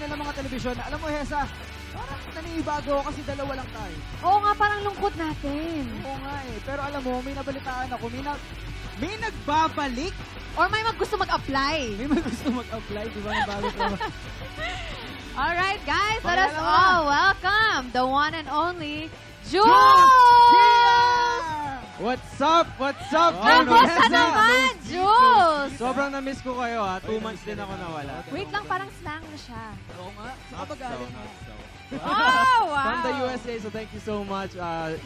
kanilang mga telebisyon. Alam mo, Hesa, parang nanibago ako kasi dalawa lang tayo. Oo nga, parang lungkot natin. Oo nga eh. Pero alam mo, may nabalitaan ako. May nagbabalik. Or may gusto mag-apply. May gusto mag-apply, di ba? May bago trabaho. Alright, guys, let us Pakilala mo. all welcome the one and only Jules! Yeah! What's up? What's up? Kamusta Hesa? naman, Jules? Sobrang na-miss ko kayo ha. 2 months din ako nawala. Wait lang, parang slang na siya. Oo nga. Saan ka galing? Oh, wow! From the USA, so thank you so much,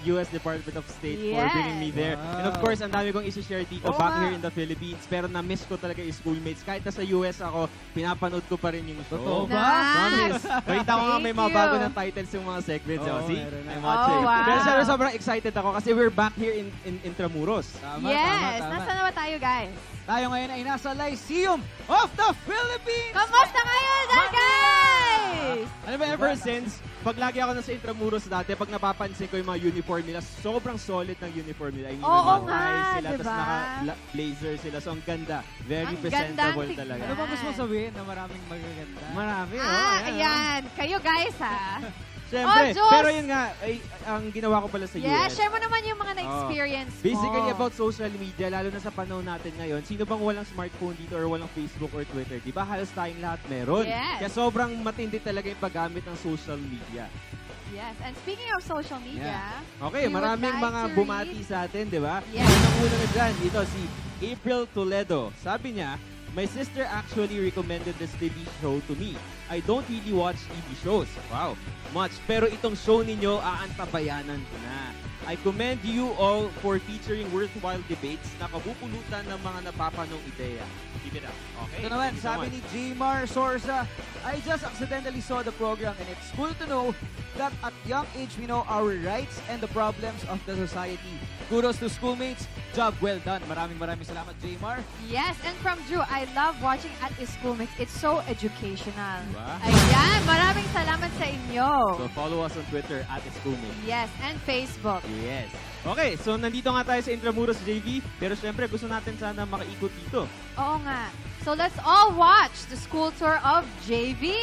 US Department of State for Yes. bringing me there. Wow. And of course, ang dami kong isi-share dito Oo back nga. here in the Philippines. Pero na-miss ko talaga yung schoolmates. Kahit nasa US ako, pinapanood ko pa rin yung show. Totoo ba? Promise. Balita ko nga may mga Thank bago you. na titles yung mga segments. Oo, See? meron na. I'm watching. Oh, wow. Pero syempre, sobrang excited ako kasi we're back here in Intramuros. Tama, Yes, tama. nasa na ba tayo, guys? Tayo ngayon ay nasa Lyceum of the Philippines! Kamusta kayo dyan, guys? Ano ba, ever since, pag lagi ako nasa Intramuros dati, pag napapansin ko yung mga uniform nila, sobrang solid ng uniform nila. I mean, Oo may mga nga, ties sila, diba? tapos naka-blazer sila. So, ang ganda. Very Ang presentable gandang talaga. Ano ba gusto mo sabihin na maraming magaganda? Marami, Ayan. Kayo, guys, ha? Siyempre, Jules! pero yun nga, ay, ang ginawa ko pala sa Yeah, US. share mo naman yung mga na-experience mo. Basically, about social media, lalo na sa panahon natin ngayon, sino bang walang smartphone dito or walang Facebook or Twitter? Di ba? Halos tayong lahat meron. Yes. Kaya sobrang matindi talaga yung paggamit ng social media. Yes, and speaking of social media, Okay, we would maraming like mga to bumati read- sa atin, di ba? Yes. Unang-una na dyan, dito si April Toledo. Sabi niya, my sister actually recommended this TV show to me. I don't really watch TV shows. Wow, much. Pero itong show ninyo, aantabayanan ko na. I commend you all for featuring worthwhile debates na kabupulutan ng mga napapanong ideya. Keep it up. Okay? Ito naman, Thank you so sabi much. ni Jmar Sorsa, I just accidentally saw the program and it's cool to know that at young age we know our rights and the problems of the society. Kudos to schoolmates. Job well done. Maraming salamat, Jmar. Yes, and from Drew, I love watching at his schoolmates. It's so educational. Diba? Ayan, maraming salamat sa inyo. So follow us on Twitter at Schoolmate. Yes, and Facebook. Yes. Okay, so nandito nga tayo sa Intramuros, JV. Pero syempre, gusto natin sana makaikot dito. Oo nga. So let's all watch the school tour of JV.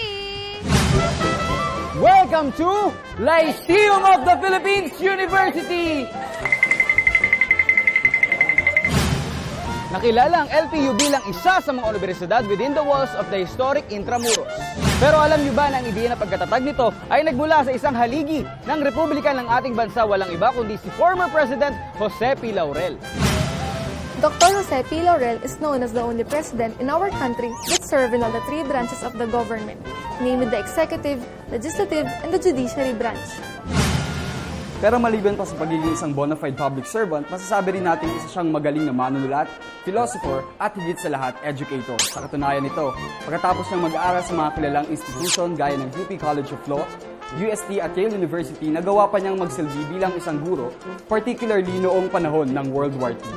Welcome to Lyceum of the Philippines University! Nakilala ang LPU bilang isa sa mga universidad within the walls of the historic Intramuros. Pero alam niyo ba na ang ideya na pagkatatag nito ay nagmula sa isang haligi ng Republika ng ating bansa, walang iba kundi si former President Jose P. Laurel. Dr. Jose P. Laurel is known as the only president in our country that served in all the three branches of the government, namely the executive, legislative, and the judiciary branch. Pero maliban pa sa pagiging isang bona fide public servant, masasabi rin natin isa siyang magaling na manunulat, philosopher, at higit sa lahat, educator. Sa katunayan nito, pagkatapos niyang mag-aaral sa mga kilalang institusyon gaya ng UP College of Law, UST at Yale University, nagawa pa niyang magsilbi bilang isang guro, particularly noong panahon ng World War II.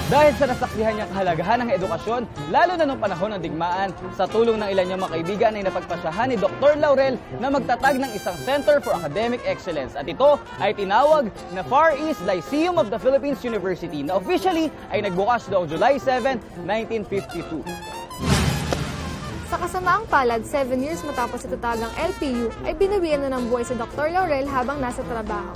Dahil sa nasaklihan niyang kahalagahan ng edukasyon, lalo na noong panahon ng digmaan, sa tulong ng ilan niyang mga kaibigan ay napagpasyahan ni Dr. Laurel na magtatag ng isang Center for Academic Excellence. At ito ay tinawag na Far East Lyceum of the Philippines University na officially ay nagbukas noong July 7, 1952. Sa kasamaang palad, 7 years matapos itatagang LPU, ay binawian na ng buhay si Dr. Laurel habang nasa trabaho.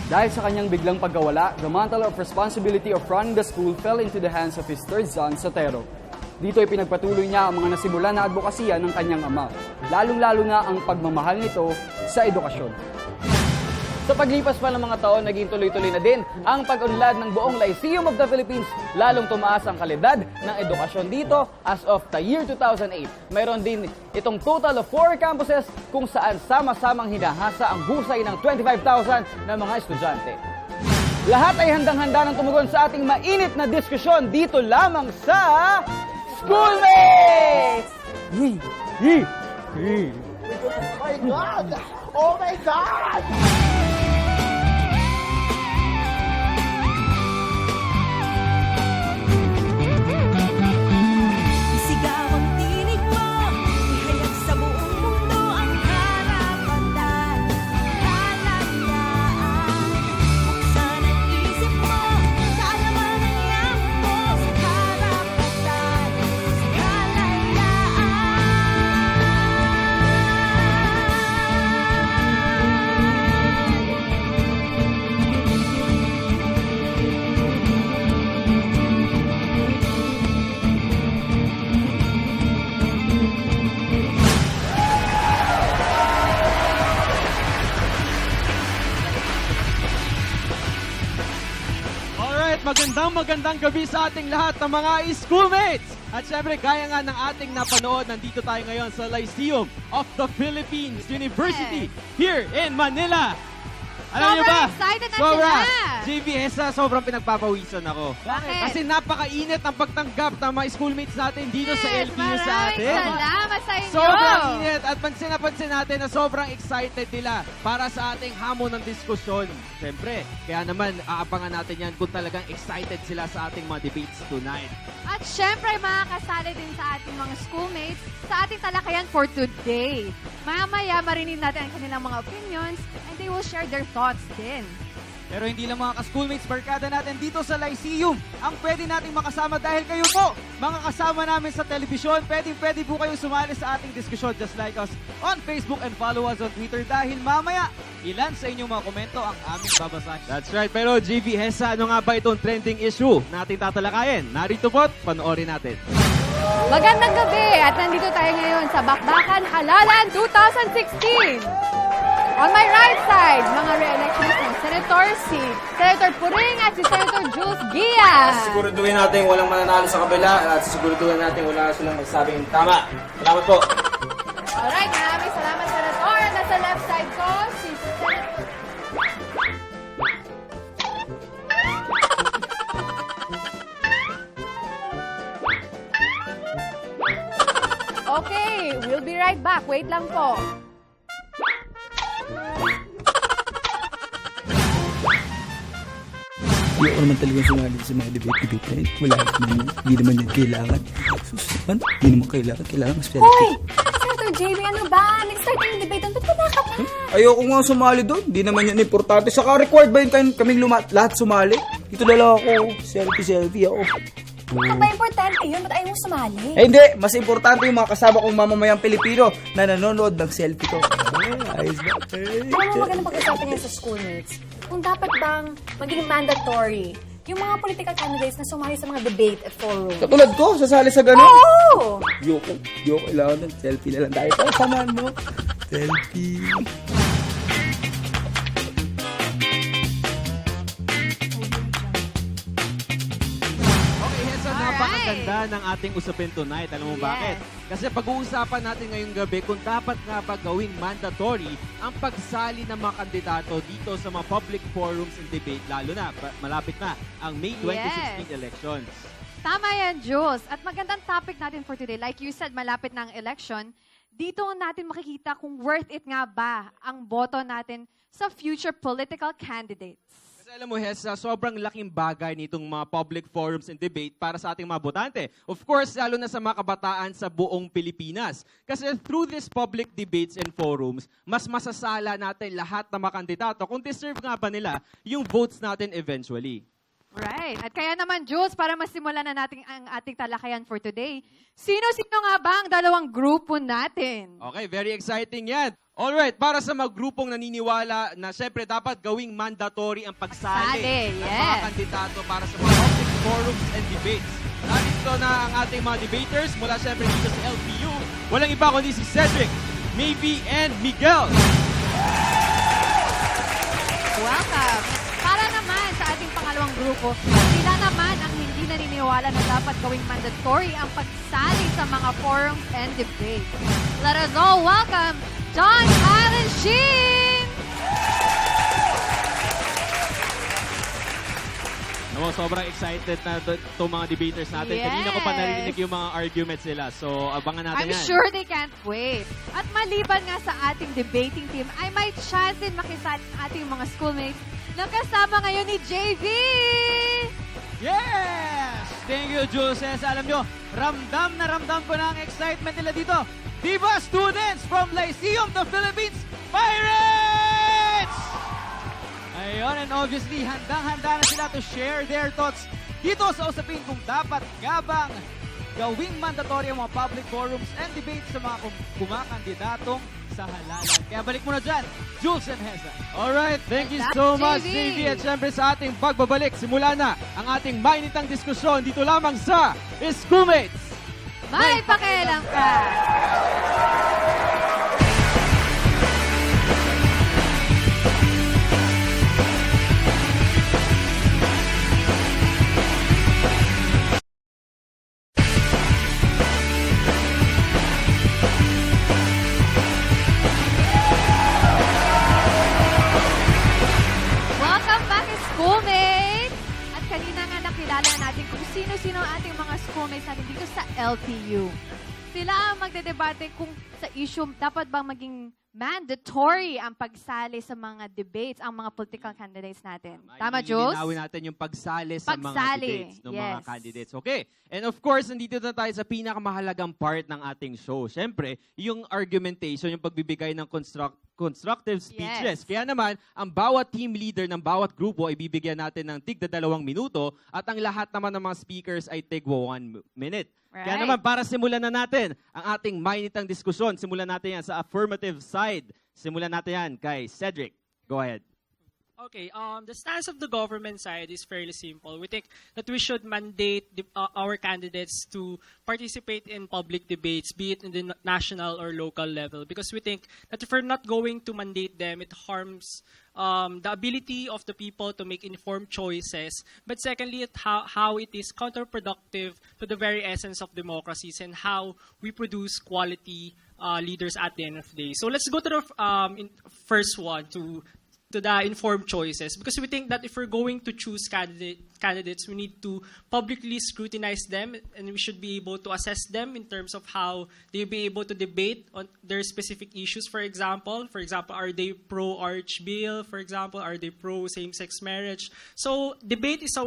Dahil sa kanyang biglang pagkawala, the mantle of responsibility of running the school fell into the hands of his third son, Sotero. Dito ay pinagpatuloy niya ang mga nasimulan na advokasya ng kanyang ama, lalong-lalo na ang pagmamahal nito sa edukasyon. Sa paglipas pa ng mga taon, naging tuloy-tuloy na din ang pag-unlad ng buong Lyceum of the Philippines, lalong tumaas ang kalidad ng edukasyon dito as of the year 2008. Mayroon din itong total of 4 campuses kung saan sama-samang hinahasa ang husay ng 25,000 na mga estudyante. Lahat ay handang-handa ng tumugon sa ating mainit na diskusyon dito lamang sa Schoolmates! Oh my God! Isigaw ang tinig mo, ihayag sa buong mundo ang karapatan, kalayaan. Buksan ang isip mo, kaalaman ang yaman mo sa karapatan, kalayaan. Alright, magandang gabi sa ating lahat ng mga schoolmates! At syempre, gaya nga ng ating napanood, nandito tayo ngayon sa Lyceum of the Philippines University here in Manila. Alam niyo ba? Sobrang excited na Sobra. sila. JV Hesa, sobrang pinagpapawisan ako. Bakit? Kasi napakainit ang pagtanggap ng mga schoolmates natin dito sa Yes, LPU sa atin. Maraming salamat sa inyo. Sobrang init at pansin natin na sobrang excited nila para sa ating hamon ng diskusyon. Siyempre, kaya naman aabangan natin yan kung talagang excited sila sa ating mga debates tonight. At syempre, makakasali din sa ating mga schoolmates sa ating talakayan for today. Mamaya, marinig natin ang kanilang mga opinions and they will share their thoughts din. Pero hindi lang mga ka-schoolmates, barkada natin dito sa Lyceum ang pwede nating makasama dahil kayo po, mga kasama namin sa telebisyon, pwede po kayo sumali sa ating diskusyon just like us on Facebook and follow us on Twitter dahil mamaya, ilan sa inyong mga komento ang aming babasahin. That's right. Pero JV Hesa, ano nga ba itong trending issue na ating tatalakayin? Narito po't panoorin natin. Magandang gabi at nandito tayo ngayon sa Bakbakan Halalan 2016. On my right side, mga re-elections ng Senator Senator Puring at si Senator Jules Gia. Siguraduhin natin walang mananalo sa kabila at siguraduhin natin wala silang magsabing tama. Salamat po. Alright, maraming salamat, Senator. At nasa left side ko, si Senator... Okay, we'll be right back. Wait lang po. Hindi ako naman talaga sumali sa mga debate na yun. Wala naman, hindi naman yan kailangan. Susan, hindi naman kailangan. Kailangan mas pwede. Hoy! Senator JV, ano ba? Nag-start na yung debate doon. Ba't wala ka pa? Ayoko nga sumali doon. Hindi naman yan importante. Saka required ba yun kaming lahat sumali? Ito na lang ako. Selfie ako. Ano ba importante yun? Ba't ayaw mo sumali? Eh hindi, mas importante yung mga kasama kong mamamayang Pilipino na nanonood ng selfie ko. Ayos ba? Alam mo magandang pag-usapan niya sa schoolmates. Kung dapat bang maging mandatory yung mga political candidates na sumali sa mga debate at forum. Katulad ko, sasali sa ganun. Oo! Yoko, kailangan ng selfie na lang tayo. Tara, samahan mo. Selfie. Okay, Hesa, napakaganda ng ating usapin tonight. Alam mo Yes. bakit? Kasi pag-uusapan natin ngayong gabi kung dapat nga ba gawing mandatory ang pagsali ng mga kandidato dito sa mga public forums and debate, lalo na malapit na ang May 2016 elections. Tama yan, Jules. At magandang topic natin for today. Like you said, malapit na ang election. Dito natin makikita kung worth it nga ba ang boto natin sa future political candidates. Kasi alam mo, Hesa, sobrang laking bagay nitong mga public forums and debate para sa ating mga botante. Of course, lalo na sa mga kabataan sa buong Pilipinas. Kasi through these public debates and forums, mas masasala natin lahat ng mga kandidato kung deserve nga ba nila yung votes natin eventually. Right. At kaya naman, Jules, para masimulan na natin ang ating talakayan for today, sino-sino nga ba ang dalawang grupo natin? Okay, very exciting yan. Alright, para sa mga grupong naniniwala na syempre dapat gawing mandatory ang pagsali Pagsali, ng mga yes. kandidato para sa mga public forums and debates. Narito na ang ating mga debaters mula syempre dito sa LPU. Walang iba kundi si Cedric, Maybe, and Miguel. Welcome! Para naman sa ating pangalawang grupo, sila naman ang hindi naniniwala na dapat gawing mandatory ang pagsali sa mga forums and debates. Let us all welcome John Allen Sheen! No, sobrang excited na itong mga debaters natin. Yes. Kanina ko pa narinig yung mga arguments nila. So, abangan natin I'm yan. sure they can't wait. At maliban nga sa ating debating team, ay may chance din makisali ang ating mga schoolmates na kasama ngayon ni JV! Yes! Thank you, Jules. Alam nyo, ramdam na ramdam ko na ang excitement nila dito. Diba, students from Lyceum, the Philippines Pirates! Ayun, and obviously, handang-handa na sila to share their thoughts dito sa usapin kung dapat nga bang gawing mandatory ang mga public forums and debates sa mga kumakandidatong sa halalan. Kaya balik muna dyan, Jules and Heza. Alright, thank you That's so much, JV. JV. At syempre sa ating pagbabalik, simula na ang ating mainitang diskusyon dito lamang sa Schoolmates. May pakialam ka! kanina nga nakilala natin kung sino-sino ang ating mga schoolmates natin dito sa LTU. Sila ang magdedebate kung sa issue, dapat bang maging mandatory ang pagsali sa mga debates, ang mga political candidates natin. Tama, Jules? Linawin natin yung pagsali sa mga Pagsali, debates ng mga yes. candidates. Okay. And of course, nandito na tayo sa pinakamahalagang part ng ating show. Siyempre, yung argumentation, yung pagbibigay ng constructive speeches. Yes. Kaya naman, ang bawat team leader ng bawat grupo ay bibigyan natin ng tig 2 minuto at ang lahat naman ng mga speakers ay tig 1 minute. Kaya Right. naman, para simulan na natin ang ating mainitang diskusyon, simulan natin yan sa affirmative side. Simulan natin yan kay Cedric. Go ahead. Okay, the stance of the government side is fairly simple. We think that we should mandate our candidates to participate in public debates, be it in the national or local level, because we think that if we're not going to mandate them, it harms the ability of the people to make informed choices. But secondly, how it is counterproductive to the very essence of democracies and how we produce quality leaders at the end of the day. So let's go to the first one, to the informed choices, because we think that if we're going to choose candidates, we need to publicly scrutinize them, and we should be able to assess them in terms of how they'll be able to debate on their specific issues. For example, are they pro-Arch Bill? For example, are they pro same-sex marriage? So debate is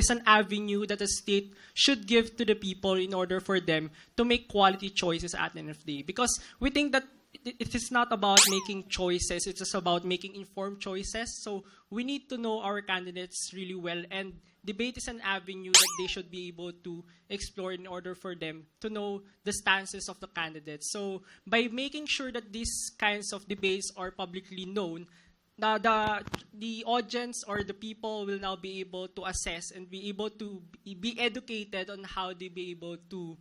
an avenue that the state should give to the people in order for them to make quality choices at the end of the day. Because we think that it is not about making choices, it's just about making informed choices. So we need to know our candidates really well, and debate is an avenue that they should be able to explore in order for them to know the stances of the candidates. So by making sure that these kinds of debates are publicly known, the audience or the people will now be able to assess and be able to be educated on how they be able to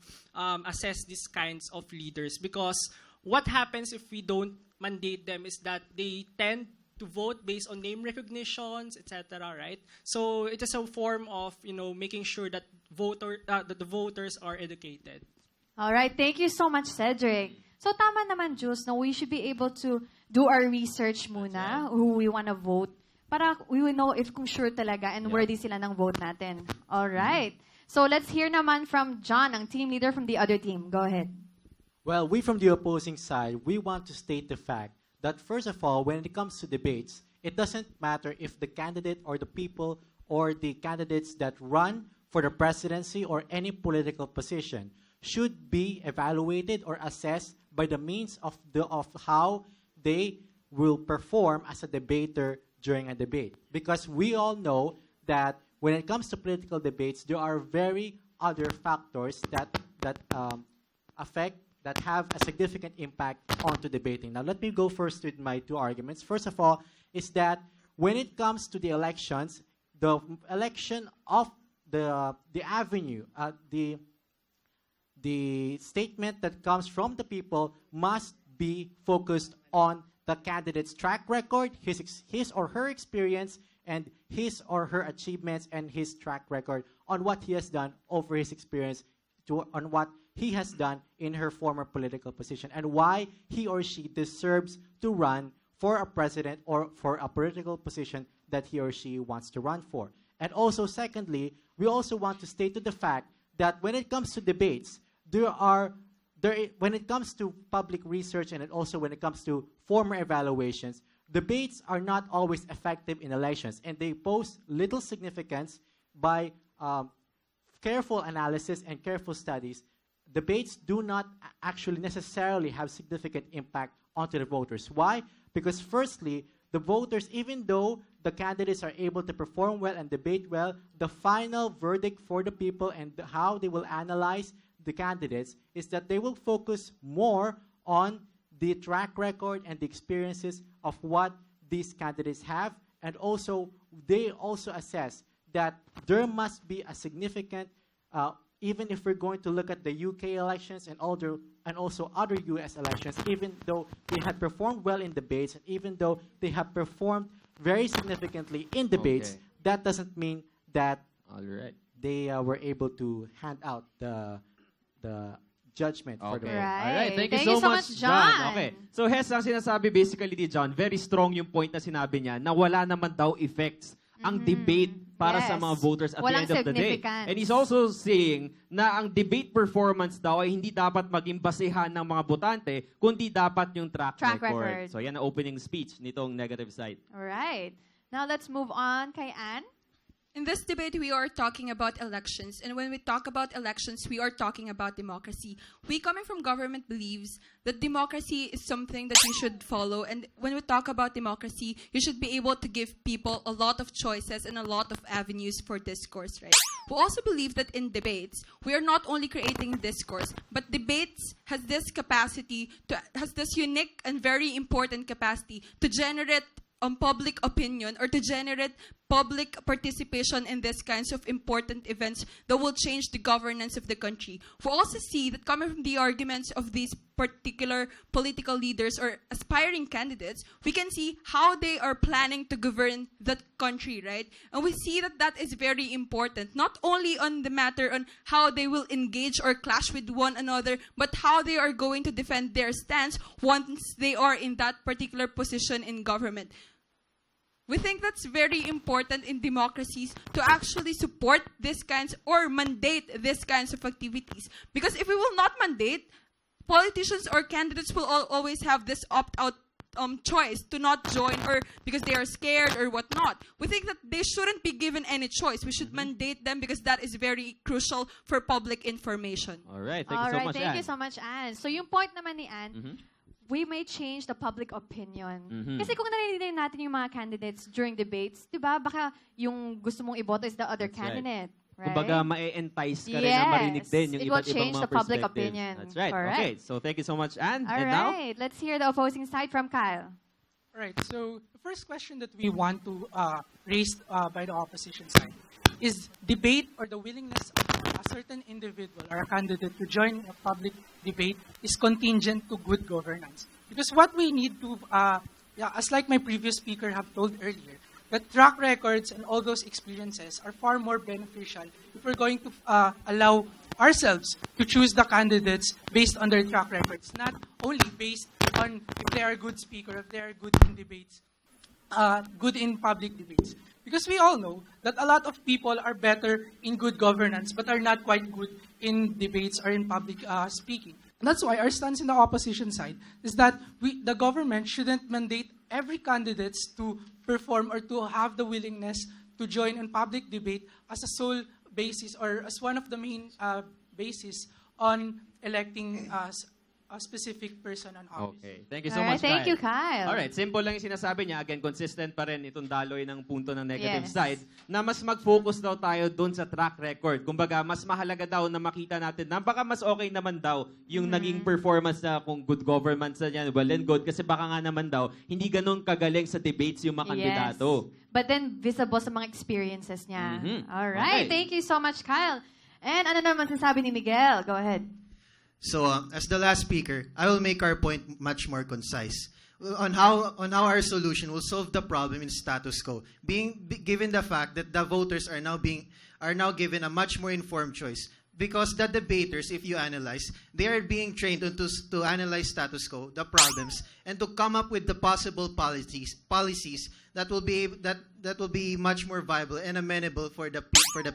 assess these kinds of leaders. Because what happens if we don't mandate them is that they tend to vote based on name recognitions, etc. Right? So it is a form of making sure that that the voters are educated. All right, thank you so much, Cedric. So tama naman, Jules, no, we should be able to do our research muna, who we want to vote, para we will know if kung sure talaga and worthy sila ng vote natin. All right. So let's hear naman from John, ang team leader from the other team. Go ahead. Well, we from the opposing side, we want to state the fact that, first of all, when it comes to debates, it doesn't matter if the candidate or the people or the candidates that run for the presidency or any political position should be evaluated or assessed by the means of how they will perform as a debater during a debate. Because we all know that when it comes to political debates, there are very other factors that have a significant impact onto debating. Now, let me go first with my two arguments. First of all, is that when it comes to the elections, the election of the avenue, the statement that comes from the people must be focused on the candidate's track record, his or her experience, and his or her achievements and his track record on what he has done over his experience, on what he has done in her former political position, and why he or she deserves to run for a president or for a political position that he or she wants to run for. And also, secondly, we also want to state to the fact that when it comes to debates, when it comes to public research and also when it comes to former evaluations, debates are not always effective in elections, and they pose little significance by careful analysis and careful studies. Debates do not actually necessarily have significant impact onto the voters. Why? Because firstly, the voters, even though the candidates are able to perform well and debate well, the final verdict for the people and how they will analyze the candidates is that they will focus more on the track record and the experiences of what these candidates have, and also they also assess that there must be a significant even if we're going to look at the UK elections and also other US elections, even though they have performed well in debates, and even though they have performed very significantly in debates, that doesn't mean that they were able to hand out the judgment for the vote. Alright, thank you so much, John. Okay. So, Hes, ang sinasabi basically ni John, very strong yung point na sinabi niya na wala naman daw effects ang debate para sa Yes. mga voters at Walang the end of the day. significance. And he's also saying na ang debate performance daw ay hindi dapat maging basehan ng mga botante, kundi dapat yung track record. So yan ang opening speech nitong negative side. Alright. Now let's move on kay Anne. In this debate, we are talking about elections. And when we talk about elections, we are talking about democracy. We coming from government believes that democracy is something that you should follow. And when we talk about democracy, you should be able to give people a lot of choices and a lot of avenues for discourse, right? We also believe that in debates, we are not only creating discourse, but debates has this unique and very important capacity to generate public opinion or to generate public participation in these kinds of important events that will change the governance of the country. We also see that coming from the arguments of these particular political leaders or aspiring candidates, we can see how they are planning to govern the country, right? And we see that that is very important, not only on the matter on how they will engage or clash with one another, but how they are going to defend their stance once they are in that particular position in government. We think that's very important in democracies to actually support these kinds or mandate these kinds of activities. Because if we will not mandate, politicians or candidates will always have this opt-out choice to not join or because they are scared or whatnot. We think that they shouldn't be given any choice. We should mandate them because that is very crucial for public information. All right, thank you so much, Thank Anne. you so much, Anne. So yung point naman ni Anne, we may change the public opinion. Kasi kung narinig natin yung mga candidates during debates, di ba, baka yung gusto mong iboto is the other candidate. Right? Kumbaga, ma-entice ka rin na marinig din yung It will iba't ibang change mga the public perspectives. opinion. That's right. Correct. Okay, so thank you so much, Anne. All And now, right, let's hear the opposing side from Kyle. Right. So the first question that we want to raise by the opposition side is debate or the willingness of a certain individual or a candidate to join a public debate is contingent to good governance. Because what we need to, as like my previous speaker have told earlier, that track records and all those experiences are far more beneficial if we're going to allow ourselves to choose the candidates based on their track records, not only based on if they are a good speaker, if they are good in debates, good in public debates. Because we all know that a lot of people are better in good governance but are not quite good in debates or in public speaking. And that's why our stance in the opposition side is that the government shouldn't mandate every candidate to perform or to have the willingness to join in public debate as a sole basis or as one of the main basis on electing a specific person on office. okay. Thank you so Alright, much, thank you, Kyle. Alright, simple lang yung sinasabi niya. Again, consistent pa rin itong daloy ng punto ng negative Yes. side na mas mag-focus daw tayo dun sa track record. Kumbaga, mas mahalaga daw na makita natin na baka mas okay naman daw yung naging performance na kung good governance na yan, well and good. Kasi baka nga naman daw, hindi ganun kagaling sa debates yung mga kandidato. But then, visible sa mga experiences niya. All Okay. right, thank you so much, Kyle. And ano naman sinasabi ni Miguel? Go ahead. So, as the last speaker, I will make our point much more concise on how our solution will solve the problem in status quo. Given the fact that the voters are now given a much more informed choice, because the debaters, if you analyze, they are being trained to analyze status quo, the problems, and to come up with the possible policies that will be much more viable and amenable for the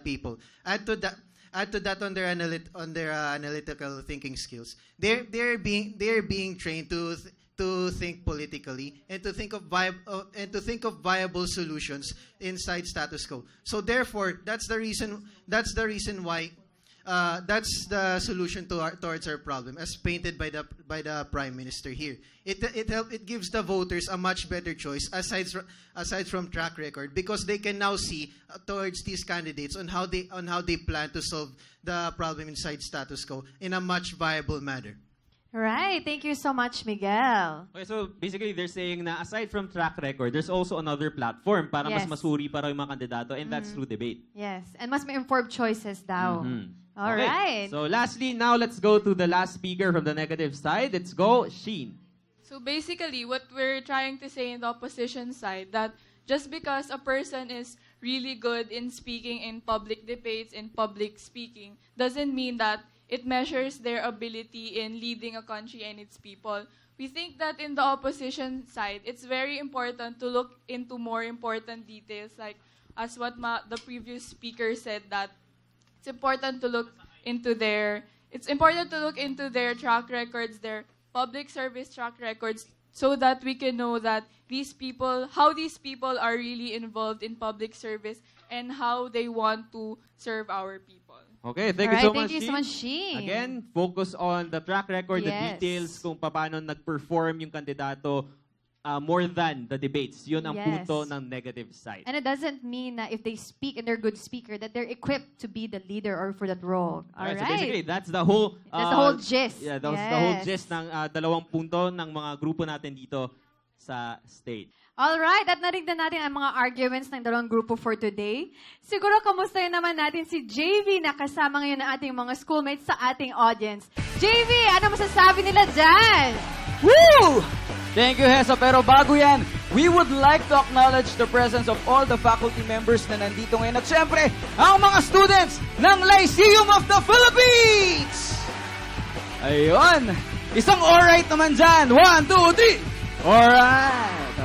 people. Add to that on their analytical thinking skills. They're being trained to think politically and to think of viable solutions inside status quo. So therefore, that's the reason why that's the solution towards our problem, as painted by the Prime Minister here. It gives the voters a much better choice aside from track record, because they can now see towards these candidates on how they plan to solve the problem inside status quo in a much viable manner. Right, thank you so much, Miguel. Okay, so basically they're saying na aside from track record, there's also another platform para mas Yes. masuri pa raw yung mga kandidato, and that's through debate. Yes, and mas may informed choices daw. All Okay, right. so lastly, now let's go to the last speaker from the negative side. Let's go, Sheen. So basically, what we're trying to say in the opposition side, that just because a person is really good in speaking in public debates, in public speaking, doesn't mean that it measures their ability in leading a country and its people. We think that in the opposition side, it's very important to look into more important details like as what the previous speaker said, that it's important to look into their track records, their public service track records, so that we can know that how these people are really involved in public service and how they want to serve our people. Okay, thank you so much, Thank you so much, Sheen. Again, focus on the track record, the Yes. details, kung paano nag-perform yung kandidato more than the debates. Yun ang Yes. punto ng negative side. And it doesn't mean that if they speak and they're a good speaker, that they're equipped to be the leader or for that role. All Alright, right. so basically, that's the whole gist. Yeah, that's the whole gist ng dalawang punto ng mga grupo natin dito sa state. Alright, at narignan natin ang mga arguments ng dalawang grupo for today. Siguro kamustahin naman natin si JV na kasama ngayon ng ating mga schoolmates sa ating audience. JV, ano masasabi nila dyan? Woo! Thank you, Hesa. Pero bago yan, we would like to acknowledge the presence of all the faculty members na nandito ngayon. At syempre, ang mga students ng Lyceum of the Philippines! Ayun! Isang alright naman dyan. 1, 2, 3! Alright!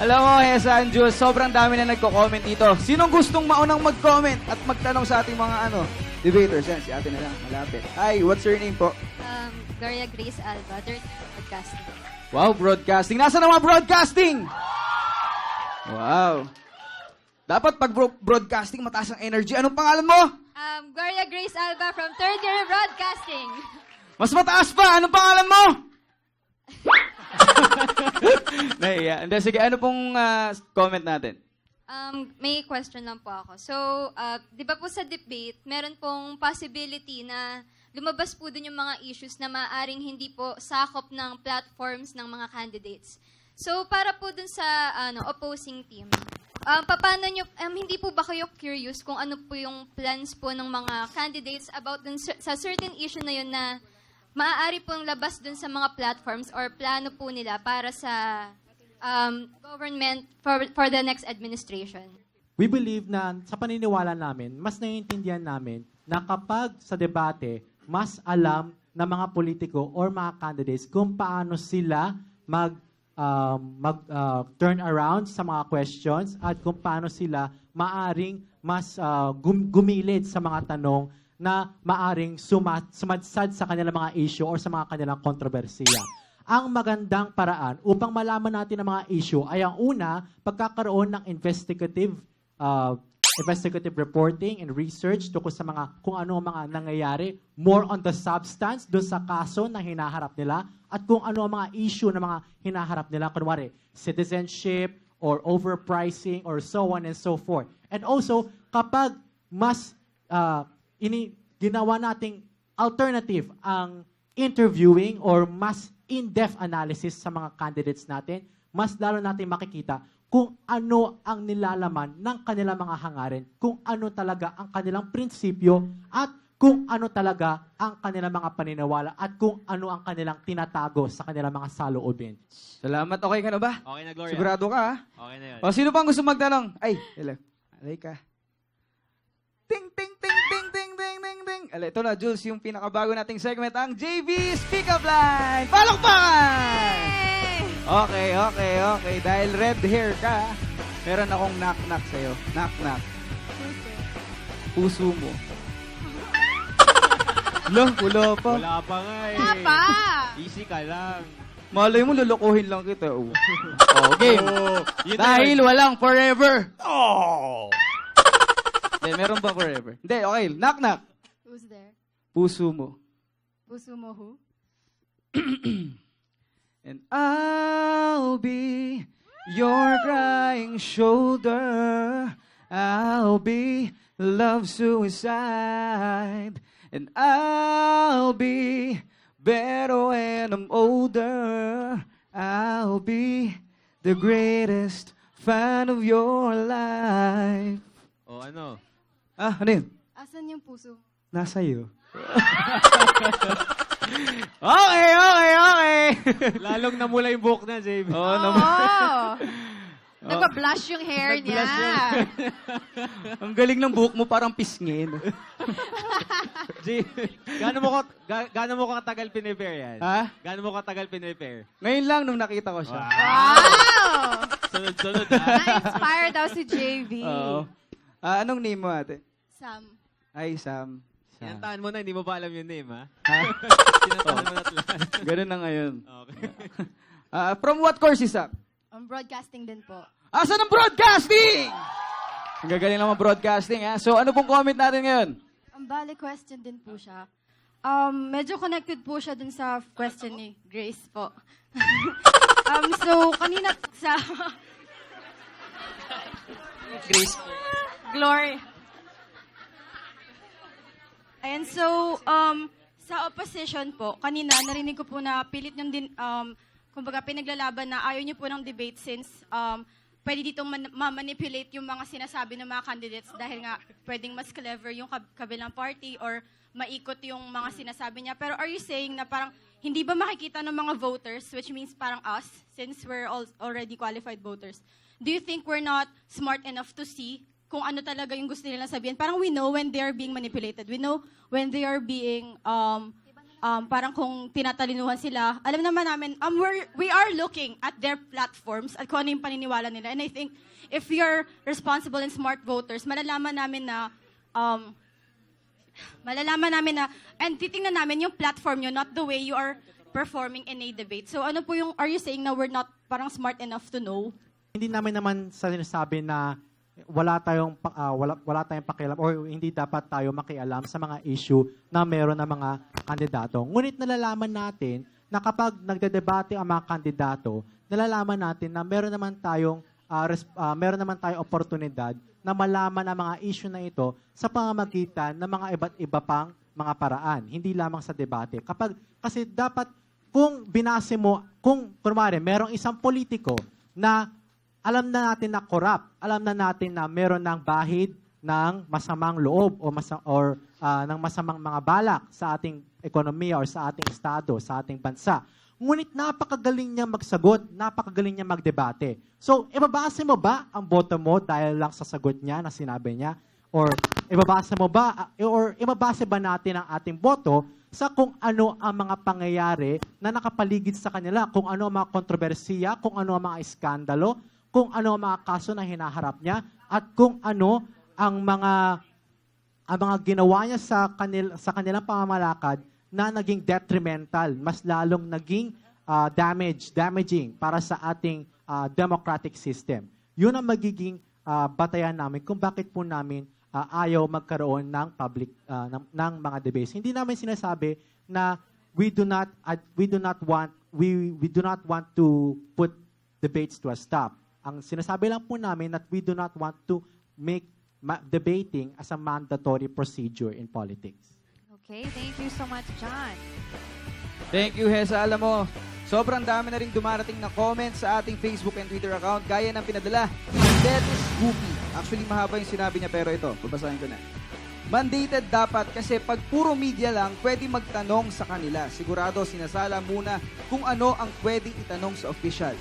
Alam mo, Hesa and Jules, sobrang dami na nagko-comment dito. Sinong gustong maunang mag-comment at magtanong sa ating mga debaters? Yan, si ate na lang, malapit. Hi, what's your name po? Gloria Grace Alba, Dirt Podcasting. Wow, broadcasting. Nasaan ang mga broadcasting? Wow. Dapat pag broadcasting, mataas ang energy. Anong pangalan mo? Gloria Grace Alba from 3rd year Broadcasting. Mas mataas pa. Anong pangalan mo? Nahiya. Hindi, sige. Ano pong comment natin? May question lang po ako. So, di ba po sa debate, meron pong possibility na lumabas po dun yung mga issues na maaaring hindi po sakop ng platforms ng mga candidates. So, para po dun sa opposing team, paano nyo, hindi po ba kayo curious kung ano po yung plans po ng mga candidates about dun sa certain issue na yun na maaari pong labas dun sa mga platforms or plano po nila para sa government for the next administration? We believe na sa paniniwala namin, mas naiintindihan namin na kapag sa debate, mas alam ng mga politiko or mga candidates kung paano sila turn around sa mga questions at kung paano sila maaring mas gumilid sa mga tanong na maaring sumadsad sa kanilang mga issue or sa mga kanilang kontrobersiya. Ang magandang paraan upang malaman natin ang mga issue ay ang una, pagkakaroon ng investigative reporting and research tungkol sa kung ano ang mga nangyayari, more on the substance doon sa kaso na hinaharap nila at kung ano ang mga issue na mga hinaharap nila, kunwari citizenship or overpricing or so on and so forth. And also, kapag mas ginawa nating alternative ang interviewing or mas in-depth analysis sa mga candidates natin, mas lalo natin makikita kung ano ang nilalaman ng kanilang mga hangarin, kung ano talaga ang kanilang prinsipyo, at kung ano talaga ang kanilang mga paniniwala, at kung ano ang kanilang tinatago sa kanilang mga saloobin. Salamat. Okay ka na ba? Okay na, Gloria. Sigurado ka, ha? Okay na yun. O, sino pang gusto magtanong? Ay, hello. Alay ka. Ting, ting, ting, ting, ting, ting, ting, ting. Alay, ito na, Jules, yung pinakabago nating segment, ang JV Speak Up Line. Palakpakan! Okay. Dahil red hair ka, meron akong knock-knock sa'yo. Knock-knock. Puso mo. Wala pa. Wala pa nga eh. Wala pa. Easy ka lang. Malay mo, lulukuhin lang kita. Okay. Dahil walang forever. Hindi, meron ba forever? Hindi, okay. Knock-knock. Who's there? Puso mo. Puso mo who? And I'll be your crying shoulder. I'll be love suicide. And I'll be better when I'm older. I'll be the greatest fan of your life. O ano? Ano yun? Asan yung puso? Nasa iyo. Okay. Lalong namula yung buhok na, JB. Nagpa-blush yung hair niya. Ang galing ng buhok mo, parang pisngin. Gaano mo katagal pinipare yan? Ha? Gaano mo katagal pinipare? Ngayon lang nung nakita ko siya. Wow! Sunod-sunod, ha? Na-inspire daw si JV. Oo. Anong name mo, ate? Sam. Ay, Sam. Kinantahan mo na, hindi mo pa alam yung name, ha? Ha? Kinantahan mo na talaga. Ganun na ngayon. Okay. From what course is Sam? Broadcasting din po. Asa ng broadcasting? Ang gagaling naman broadcasting, ha? So, ano pong comment natin ngayon? Ang bali question din po siya. Medyo connected po siya dun sa question ni Grace po. So, kanina sa... Grace. Glory. Ayan, so, sa opposition po, kanina narinig ko po na pilit niyong din, kumbaga pinaglalaban na ayaw niyo po ng debate since pwede ditong ma-manipulate yung mga sinasabi ng mga candidates dahil nga pwedeng mas clever yung kabilang party or maikot yung mga sinasabi niya. Pero are you saying na parang hindi ba makikita ng mga voters, which means parang us, since we're already qualified voters, do you think we're not smart enough to see kung ano talaga yung gusto nilang sabihin? Parang we know when they are being manipulated. We know when they are being, parang kung tinatalinuhan sila. Alam naman namin, we are looking at their platforms at kung ano yung paniniwala nila. And I think if you're responsible and smart voters, malalaman namin na, and titingnan namin yung platform nyo, not the way you are performing in a debate. So ano po yung, are you saying na we're not parang smart enough to know? Hindi namin naman sinasabi na wala tayong pakialam or hindi dapat tayo makialam sa mga issue na meron ng mga kandidato. Ngunit nalalaman natin na kapag nagdedebate ang mga kandidato, nalalaman natin na meron naman tayong oportunidad na malaman ang mga issue na ito sa pamamagitan ng mga iba't iba pang mga paraan, hindi lamang sa debate. Kasi dapat kung binase mo, kung kunwari merong isang politiko na alam na natin na corrupt, alam na natin na meron ng bahid ng masamang loob o ng masamang mga balak sa ating ekonomiya or sa ating estado, sa ating bansa. Ngunit napakagaling niya magsagot, napakagaling niya magdebate. So, ibabase mo ba ang boto mo dahil lang sa sagot niya na sinabi niya? Or ibabase ba natin ang ating boto sa kung ano ang mga pangyayari na nakapaligid sa kanila, kung ano ang mga kontrobersiya, kung ano ang mga iskandalo, kung ano ang mga kaso na hinaharap niya, at kung ano ang mga ginawa niya sa kanilang pamamalakad na naging detrimental, mas lalong naging damaging para sa ating democratic system. Yun ang magiging batayan namin kung bakit po namin ayaw magkaroon ng public ng mga debates. Hindi namin sinasabi na we do not want to put debates to a stop. Ang sinasabi lang po namin that we do not want to make debating as a mandatory procedure in politics. Okay, thank you so much, John. Thank you, Hesa. Alam mo, sobrang dami na rin dumarating na comments sa ating Facebook and Twitter account gaya ng pinadala ni Dennis Goopy. Actually, mahaba yung sinabi niya pero ito, babasahin ko na. Mandated dapat kasi pag puro media lang, pwede magtanong sa kanila. Sigurado sinasala muna kung ano ang pwedeng itanong sa official.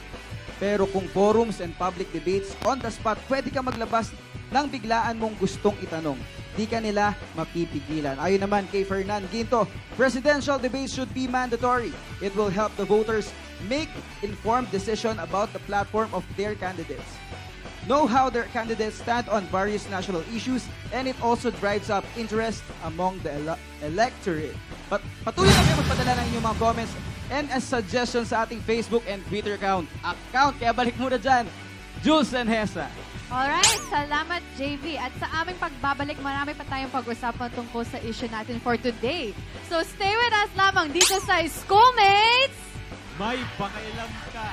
Pero kung forums and public debates, on the spot, pwede ka maglabas ng biglaan mong gustong itanong. Di ka nila mapipigilan. Ayon naman kay Fernan Ginto, presidential debates should be mandatory. It will help the voters make informed decision about the platform of their candidates. Know how their candidates stand on various national issues, and it also drives up interest among the electorate. But patuloy na kayo magpadala ng inyong mga comments and as suggestions sa ating Facebook and Twitter account. Kaya balik muna dyan, Jules and Hesa. Alright, salamat JV. At sa aming pagbabalik, marami pa tayong pag-usapan tungkol sa issue natin for today. So stay with us lamang dito sa Schoolmates! May pakialam ka!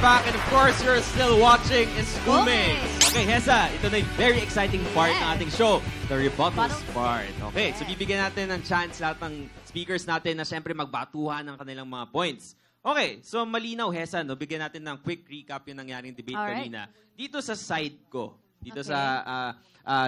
Back and of course, you're still watching Schoolmates. Okay, Hesa, ito na yung very exciting part ng ating show, the rebuttals part. Okay, so bibigyan natin ng chance lahat ng speakers natin na syempre magbatuhan ng kanilang mga points. Okay, so malinaw, Hesa, no? Bigyan natin ng quick recap yung nangyaring debate kanina. Dito sa side ko, dito Okay. sa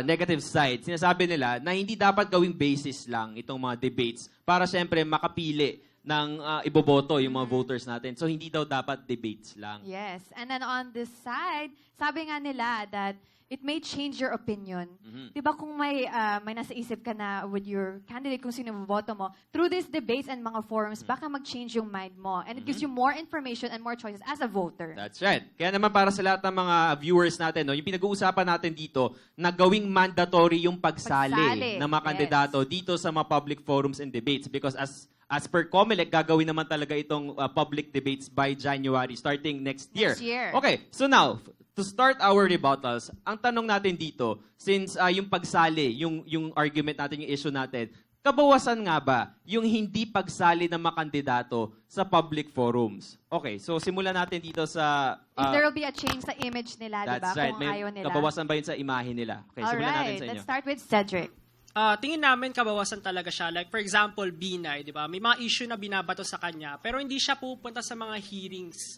negative side. Sinasabi nila na hindi dapat gawing basis lang itong mga debates para syempre makapili ng iboboto yung mga voters natin. So hindi daw dapat debates lang. Yes. And then on this side, sabi nga nila that it may change your opinion. Di ba kung may nasa isip ka na with your candidate kung sino boto mo, through these debates and mga forums, baka mag-change yung mind mo. And it gives you more information and more choices as a voter. That's right. Kaya naman para sa lahat ng mga viewers natin, no, yung pinag-uusapan natin dito, na gawing mandatory yung pagsali ng mga kandidato dito sa mga public forums and debates. Because as per COMELEC, gagawin naman talaga itong public debates by January, starting next year. Okay, so now, to start our rebuttals, ang tanong natin dito, since yung pagsali, yung argument natin, yung issue natin, kabawasan nga ba yung hindi pagsali ng mga kandidato sa public forums? Okay, so simulan natin dito sa... If there will be a change sa image nila, di ba? That's right. Kung ayaw nila. Kabawasan ba yun sa imahe nila? Okay, simulan natin sa inyo. Let's start with Cedric. Tingin namin kabawasan talaga siya. Like, for example, Binay, di ba? May mga issue na binabato sa kanya, pero hindi siya pupunta sa mga hearings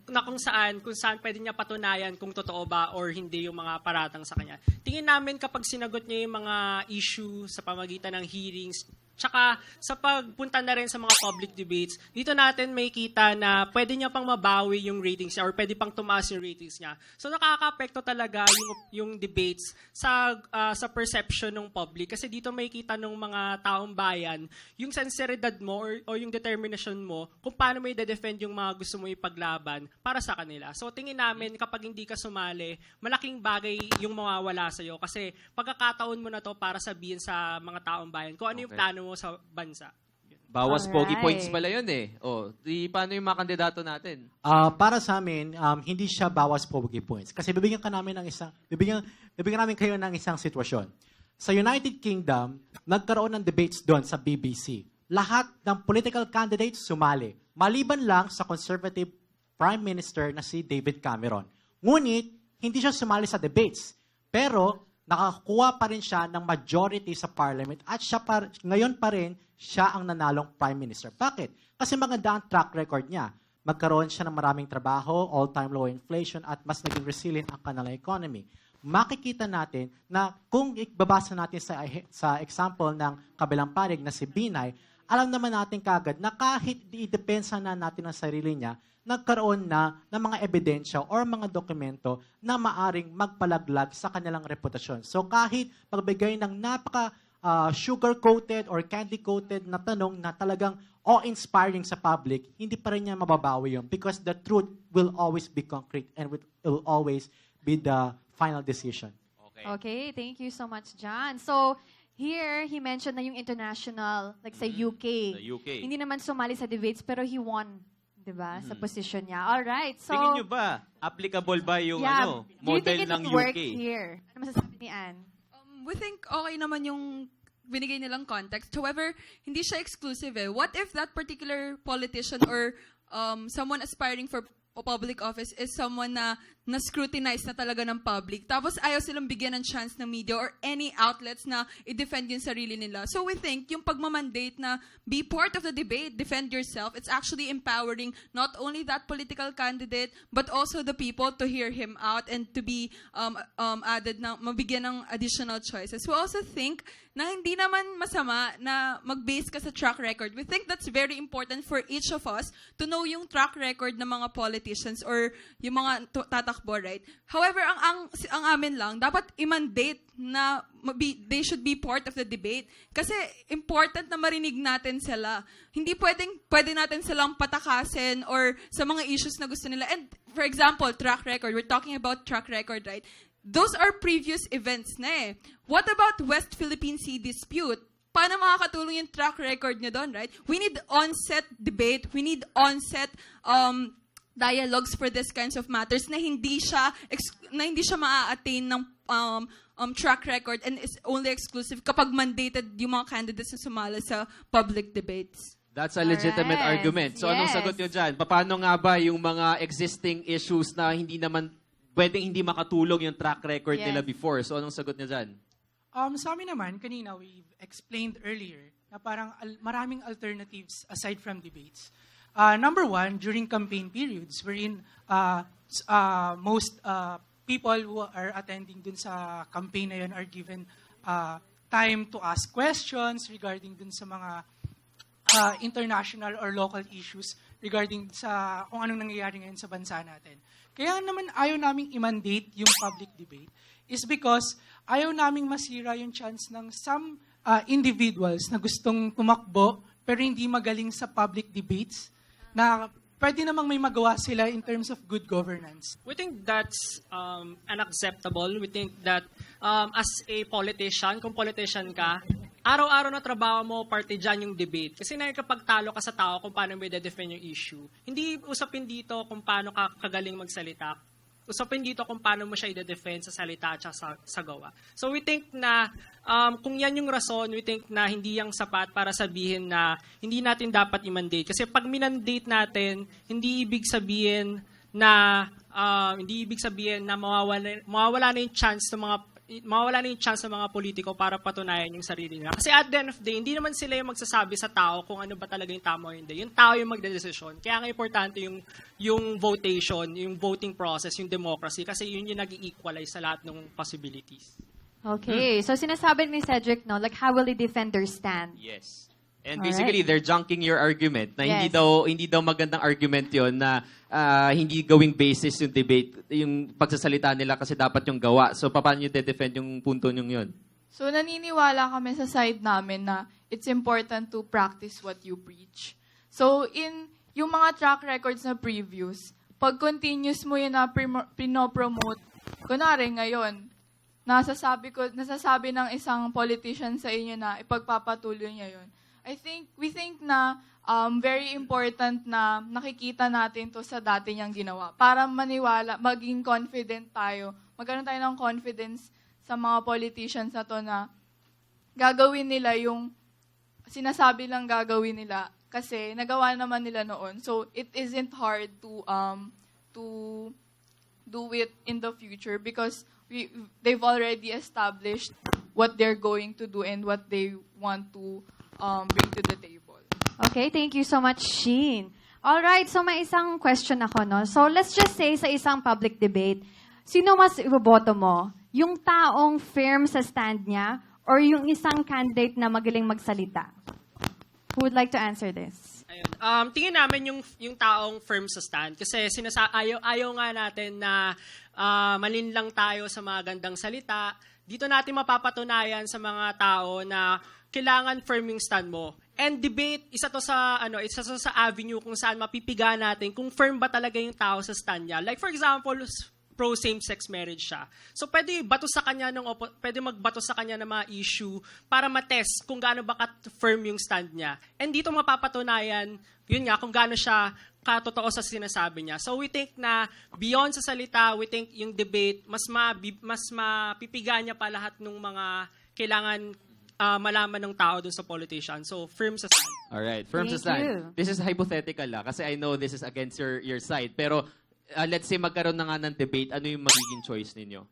na kung saan pwede niya patunayan kung totoo ba or hindi yung mga paratang sa kanya. Tingin namin kapag sinagot niya yung mga issue sa pamagitan ng hearings, tsaka sa pagpunta na rin sa mga public debates, dito natin may kita na pwede niya pang mabawi yung ratings niya or pwede pang tumaas yung ratings niya. So nakaka-apekto talaga yung debates sa perception ng public. Kasi dito may kita ng mga taong bayan yung sinseridad mo or yung determination mo kung paano mo i-defend yung mga gusto mo ipaglaban para sa kanila. So tingin namin kapag hindi ka sumali, malaking bagay yung mawawala sa'yo. Kasi pagkakataon mo na to para sabihin sa mga taong bayan kung ano yung plano mo sa bansa. Bawas pogi points pala yun eh. Paano yung mga kandidato natin? Para sa amin, hindi siya bawas pogi points. Kasi bibigyan namin kayo ng isang sitwasyon. Sa United Kingdom, nagkaroon ng debates doon sa BBC. Lahat ng political candidates sumali. Maliban lang sa conservative Prime Minister na si David Cameron. Ngunit, hindi siya sumali sa debates. Pero, nakakuha pa rin siya ng majority sa parliament at ngayon pa rin siya ang nanalong prime minister. Bakit? Kasi maganda ang track record niya. Magkaroon siya ng maraming trabaho, all-time low inflation, at mas naging resilient ang kanilang economy. Makikita natin na kung ibabasa natin sa example ng kabilang panig na si Binay, alam naman natin kagad na kahit i-depensa na natin ang sarili niya, nagkaroon na ng mga ebidensya or mga dokumento na maaring magpalaglag sa kanilang reputasyon. So kahit pagbigay ng sugar-coated or candy-coated na tanong na talagang awe-inspiring sa public, hindi pa rin niya mababawi yun because the truth will always be concrete and will always be the final decision. Okay, thank you so much, John. So, here, he mentioned na yung international, like sa UK. Sa UK. Hindi naman sumali sa debates, pero he won, di ba, sa position niya. Alright, so... Tingin nyo ba, applicable ba yung model ng UK? Work here? Ano masasabi ni Anne? We think okay naman yung binigay nilang context. However, hindi siya exclusive eh. What if that particular politician or someone aspiring for public office is someone na na-scrutinize na talaga ng public. Tapos ayaw silang bigyan ng chance ng media or any outlets na i-defend yung sarili nila. So we think yung pagmamandate na be part of the debate, defend yourself, it's actually empowering not only that political candidate but also the people to hear him out and to be added na mabigyan ng additional choices. We also think na hindi naman masama na mag-base ka sa track record. We think that's very important for each of us to know yung track record ng mga politicians or yung mga tatakbo, right? However, ang amin lang, dapat i-mandate na they should be part of the debate. Kasi important na marinig natin sila. Hindi pwede natin silang patakasin or sa mga issues na gusto nila. And for example, track record. We're talking about track record, right? Those are previous events na eh. What about West Philippine Sea dispute? Paano makakatulong yung track record niya doon, right? We need on-set debate. We need on-set dialogues for this kinds of matters na hindi siya maa-attain ng track record and is only exclusive kapag mandated yung mga candidates na sumali sa public debates. That's a legitimate argument. So anong sagot nyo dyan? Paano nga ba yung mga existing issues na hindi naman pwedeng hindi makatulong yung track record nila before? So anong sagot nyo dyan? Sa amin naman, kanina we've explained earlier na parang maraming alternatives aside from debates. Number one, during campaign periods wherein most people who are attending dun sa campaign na yun are given time to ask questions regarding dun sa mga international or local issues regarding sa kung anong nangyayari ngayon sa bansa natin. Kaya naman ayaw naming i-mandate yung public debate is because ayaw naming masira yung chance ng some individuals na gustong tumakbo pero hindi magaling sa public debates na pwede namang may magawa sila in terms of good governance. We think that's unacceptable. We think that as a politician, kung politician ka, araw-araw na trabaho mo, parte dyan yung debate. Kasi nakikapagtalo ka sa tao kung paano mo i-defend yung issue. Hindi usapin dito kung paano ka kagaling magsalita. Usapin dito kung paano mo siya i-defend sa salita at sa gawa. So we think na kung yan yung rason, we think na hindi yung sapat para sabihin na hindi natin dapat i-mandate. Kasi pag minandate natin, hindi ibig sabihin na mawawala na yung chance ng mga politiko para patunayan yung sarili nila. Kasi at the end of the day, hindi naman sila yung magsasabi sa tao kung ano ba talaga yung tama o hindi. Yung tao yung magdedesisyon. Kaya nga importante yung votation, yung voting process, yung democracy, kasi yun yung nag-equalize sa lahat ng possibilities. Okay, so sinasabi ni Cedric, no, like how will they defend their stand? Yes. And Alright. basically, they're junking your argument na Yes. hindi daw magandang argument yon na hindi gawing basis yung debate, yung pagsasalita nila kasi dapat yung gawa. So, paano nyo de-defend yung punto nyo yun? So, naniniwala kami sa side namin na it's important to practice what you preach. So, in yung mga track records na previous, pag continuous mo yun na pinopromote, kunwari ngayon, nasasabi ng isang politician sa inyo na ipagpapatuloy niya yun. We think na very important na nakikita natin to sa dati niyang ginawa para maniwala, maging confident tayo. Magkaroon tayo ng confidence sa mga politicians na to na gagawin nila yung sinasabi lang gagawin nila kasi nagawa naman nila noon. So it isn't hard to do it in the future because they've already established what they're going to do and what they want to bring to the table. Okay, thank you so much, Sheen. Alright, so may isang question ako, no? So let's just say sa isang public debate, sino mas iboboto mo? Yung taong firm sa stand niya or yung isang candidate na magaling magsalita? Who would like to answer this? Ayun. Tingin namin yung taong firm sa stand kasi ayaw nga natin na malinlang tayo sa mga gandang salita. Dito natin mapapatunayan sa mga tao na kailangan firm yung stand mo. And debate, isa to sa avenue kung saan mapipiga natin kung firm ba talaga yung tao sa stand niya. Like for example, pro same-sex marriage siya. So pwede magbato sa kanya ng mga issue para matest kung gaano ba ka-firm yung stand niya. And dito mapapatunayan, yun nga, kung gaano siya katotoo sa sinasabi niya. So we think na beyond sa salita, we think yung debate, mas mapipiga niya pa lahat ng mga kailangan malaman ng tao dun sa politician. So, firm sa stand. Alright, firm sa stand. This is hypothetical kasi I know this is against your side. Pero let's say magkaroon na nga ng debate, ano yung magiging choice ninyo?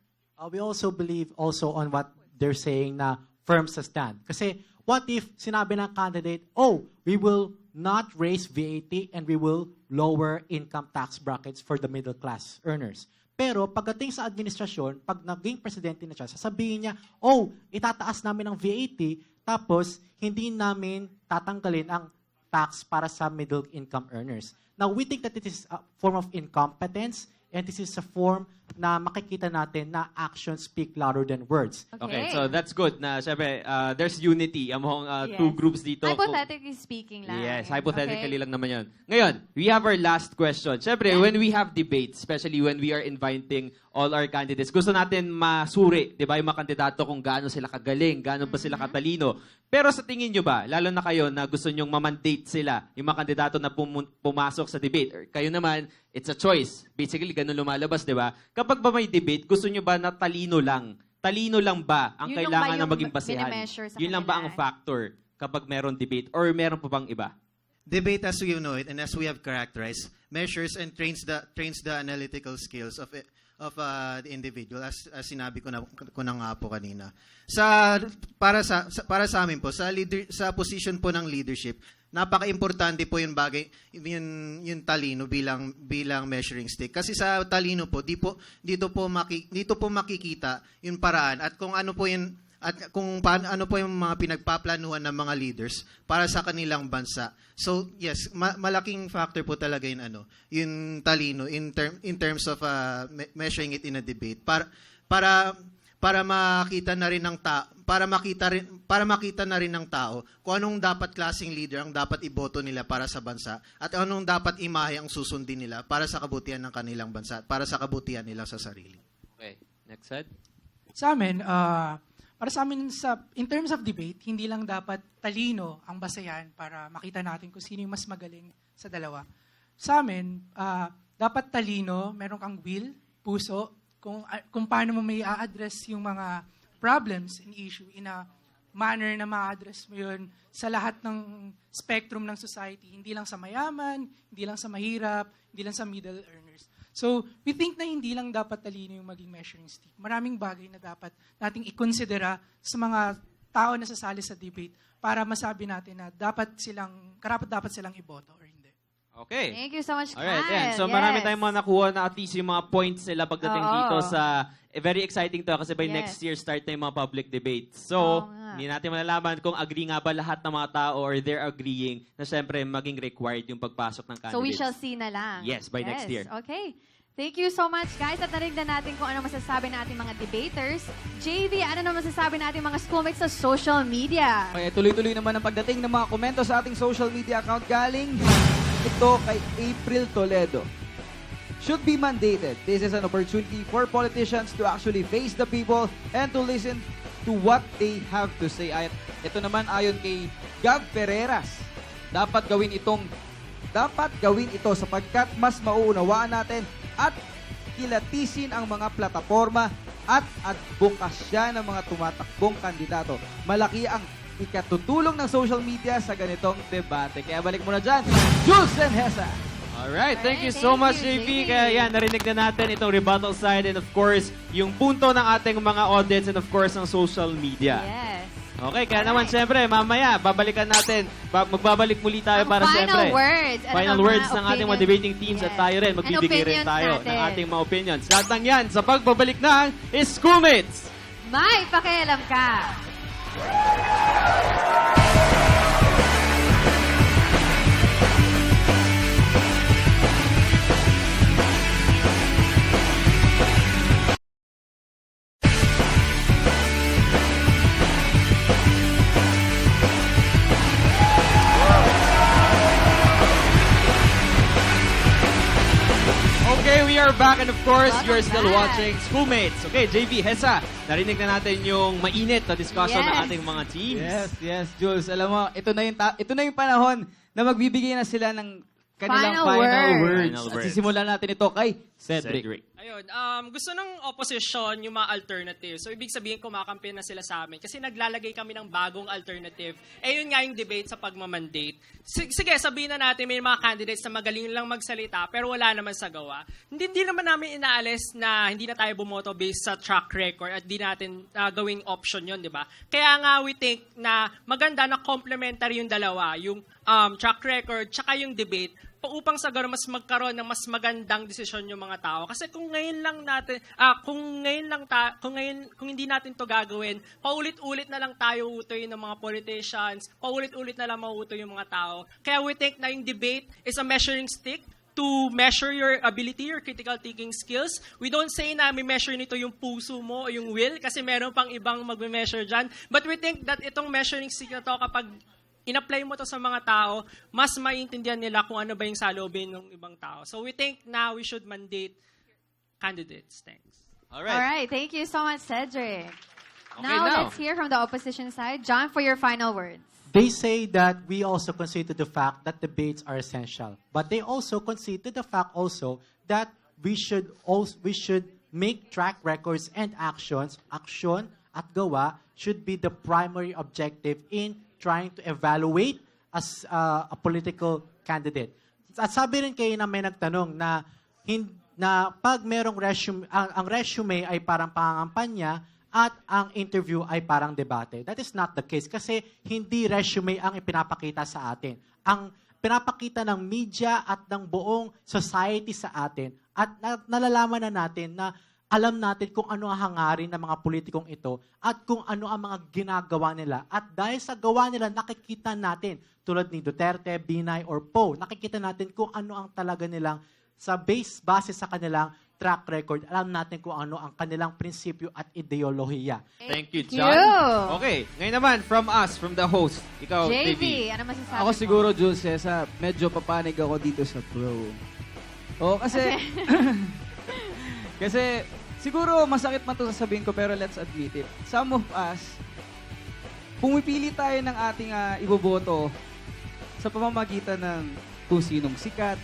We also believe also on what they're saying na firm sa stand. Kasi what if sinabi ng candidate, we will not raise VAT and we will lower income tax brackets for the middle class earners. Pero pagdating sa administrasyon, pag naging presidente na siya, sasabihin niya, itataas namin ang VAT, tapos hindi namin tatanggalin ang tax para sa middle income earners. Now, we think that it is a form of incompetence and this is a form na makikita natin na actions speak louder than words. Okay, so that's good na syempre there's unity among two groups dito. Hypothetically speaking lang. Yes, hypothetically lang naman yun. Ngayon, we have our last question. Syempre, when we have debates, especially when we are inviting all our candidates, gusto natin masuri, di ba, yung mga kandidato kung gaano sila kagaling, gaano ba sila katalino. Pero sa tingin nyo ba, lalo na kayo na gusto nyong mamandate sila, yung mga kandidato na pumasok sa debate, or kayo naman, it's a choice. Basically, ganun lumalabas, di ba? Kapag ba may debate, gusto nyo ba na talino lang? Talino lang ba ang Yun kailangan ba na yung maging basehan? Yun lang ba ang factor kapag meron debate? Or meron pa bang iba? Debate as we know it and as we have characterized measures and trains the analytical skills of the individual as sinabi ko na nga po kanina. Para sa amin po sa position po ng leadership, napaka-importante po yung bagay, yung talino bilang measuring stick. Kasi sa talino po, dito po makikita yung paraan at kung ano po yung ano po yung mga pinagpaplanuhan ng mga leaders para sa kanilang bansa. So, yes, malaking factor po talaga yung talino in terms of measuring it in a debate para makita na rin ng makita na rin ng tao kung anong dapat klaseng leader ang dapat iboto nila para sa bansa at anong dapat imahe ang susundin nila para sa kabutihan ng kanilang bansa, para sa kabutihan nila sa sarili. Okay, next slide. Sa amin, para sa amin, in terms of debate, hindi lang dapat talino ang basehan para makita natin kung sino yung mas magaling sa dalawa. Sa amin, dapat talino, meron kang will, puso, kung paano mo may a-address yung mga problems and issue in a manner na ma-address mo yun sa lahat ng spectrum ng society. Hindi lang sa mayaman, hindi lang sa mahirap, hindi lang sa middle earners. So, we think na hindi lang dapat talino yung maging measuring stick. Maraming bagay na dapat nating ikonsidera sa mga tao na sasali sa debate para masabi natin na dapat silang iboto or hindi. Okay. Thank you so much, Kyle. Alright, yan. So marami tayong mga nakuha na at least yung mga points nila pagdating dito sa... very exciting to kasi by next year start na yung mga public debates. So, hindi natin malalaman kung agree nga ba lahat ng mga tao or they're agreeing na syempre maging required yung pagpasok ng candidates. So we shall see na lang. Yes, by next year. Okay. Thank you so much, guys. At narinig na natin kung ano masasabi ng ating mga debaters. JV, ano na masasabi ng ating mga schoolmates sa social media? Okay, tuloy-tuloy naman ang pagdating ng mga komento sa ating social media account galing ito kay April Toledo. Should be mandated. This is an opportunity for politicians to actually face the people and to listen to what they have to say. At ito naman ayon kay Gab Ferreras. Dapat gawin ito sapagkat mas mauunawaan natin at kilatisin ang mga plataforma at advokasya ng mga tumatakbong kandidato. Malaki ang ikatutulong ng social media sa ganitong debate. Kaya balik muna dyan, Jules and Hesa. Alright, thank you so much, JP. Kaya yan, narinig na natin itong rebuttal side and of course, yung punto ng ating mga audience and of course, ng social media. Yes. Okay, kaya naman syempre, mamaya, babalikan natin. Magbabalik muli tayo para syempre. Final words ng ating mga debating teams at tayo rin. Magbibigay rin tayo ng ating mga opinions. Lahat ng yan sa pagbabalik ng Schoolmates. May pakialam ka. Okay, we are back and of course, you're still watching Schoolmates. Okay, JV, Hesa, narinig na natin yung mainit na discussion ng ating mga teams. Yes, Jules. Alam mo, ito na yung panahon na magbibigay na sila ng kanilang final words. At sisimulan natin ito kay Cedric. Ayun, gusto ng opposition yung mga alternative. So, ibig sabihin, kumakampi na sila sa amin. Kasi naglalagay kami ng bagong alternative. Yun nga yung debate sa pagmamandate. Sige, sabihin na natin, may mga candidates na magaling lang magsalita, pero wala naman sa gawa. Hindi naman namin inaalis na hindi na tayo bumoto based sa track record at di natin gawing option yun, di ba? Kaya nga, we think na maganda na complementary yung dalawa, yung track record, tsaka yung debate, upang sa gano'n mas magkaroon ng mas magandang desisyon yung mga tao. Kasi kung ngayon lang natin, kung hindi natin to gagawin, paulit-ulit na lang tayo utoy ng mga politicians, paulit-ulit na lang mauutoy yung mga tao. Kaya we think na yung debate is a measuring stick to measure your ability, your critical thinking skills. We don't say na may measure nito yung puso mo o yung will kasi meron pang ibang magme-measure dyan. But we think that itong measuring stick na to kapag in-apply mo to sa mga tao, mas maintindihan nila kung ano ba yung salobin ng ibang tao. So we think now we should mandate candidates. Thanks. All right. Thank you so much, Cedric. Now, let's hear from the opposition side. John, for your final words. They say that we also concede to the fact that debates are essential. But they also concede to the fact also that we should make track records and actions. Action at gawa should be the primary objective in trying to evaluate as a political candidate. At sabi rin kayo na may nagtanong na pag merong resume, ang resume ay parang pangangampanya at ang interview ay parang debate. That is not the case kasi hindi resume ang ipinapakita sa atin. ang pinapakita ng media at ng buong society sa atin at nalalaman na natin na alam natin kung ano ang hangarin ng mga politikong ito at kung ano ang mga ginagawa nila. At dahil sa gawa nila, nakikita natin, tulad ni Duterte, Binay, or Poe, nakikita natin kung ano ang talaga nilang, base sa kanilang track record, alam natin kung ano ang kanilang prinsipyo at ideolohiya. Thank you, John. Okay, ngayon naman, from us, from the host, ikaw, JV, ano masasabi Ako mo? siguro, Jules Cesar, medyo papanig ako dito sa pro. Oo, kasi... kasi, siguro masakit man ito sasabihin ko, pero let's admit it. Some of us, pumipili tayo ng ating iboboto sa pamamagitan ng kung sinong sikat,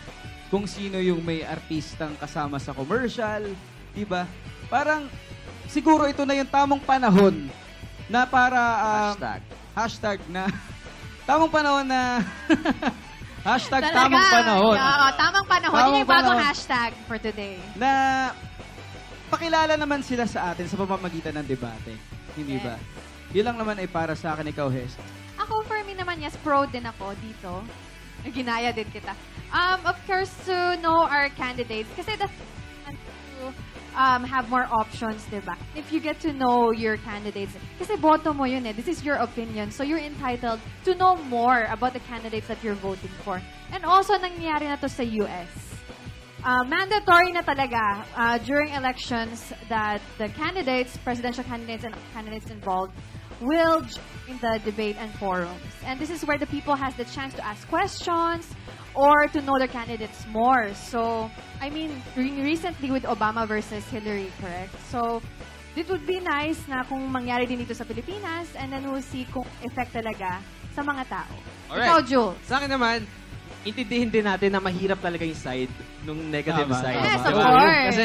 kung sino yung may artistang kasama sa commercial, diba? Parang, siguro ito na yung tamang panahon na para... hashtag na... tamang panahon na... hashtag Talaga, tamang panahon. Oo, tamang panahon. Yun Tamang yung bagong panahon. hashtag for today. Na pakilala naman sila sa atin sa pamamagitan ng debate. Hindi ba? Yun lang naman ay para sa akin, ikaw, Hes. Ako, for me naman, yes, pro din ako dito. Ginaya din kita. Of course, to know our candidates. Kasi that's to have more options, diba? If you get to know your candidates, kasi boto mo yun eh. This is your opinion. So you're entitled to know more about the candidates that you're voting for. And also, nangyayari na to sa US. Mandatory na talaga during elections that the candidates, presidential candidates and candidates involved will join the debate and forums. And this is where the people has the chance to ask questions or to know their candidates more. So, I mean, recently with Obama versus Hillary, correct? So, it would be nice na kung mangyari din dito sa Pilipinas and then we'll see kung effect talaga sa mga tao. Alright. Ikaw, Jules. Sa akin naman, intindihin din natin na mahirap talaga yung side, nung negative Tama, side. Yes, of Diba? course.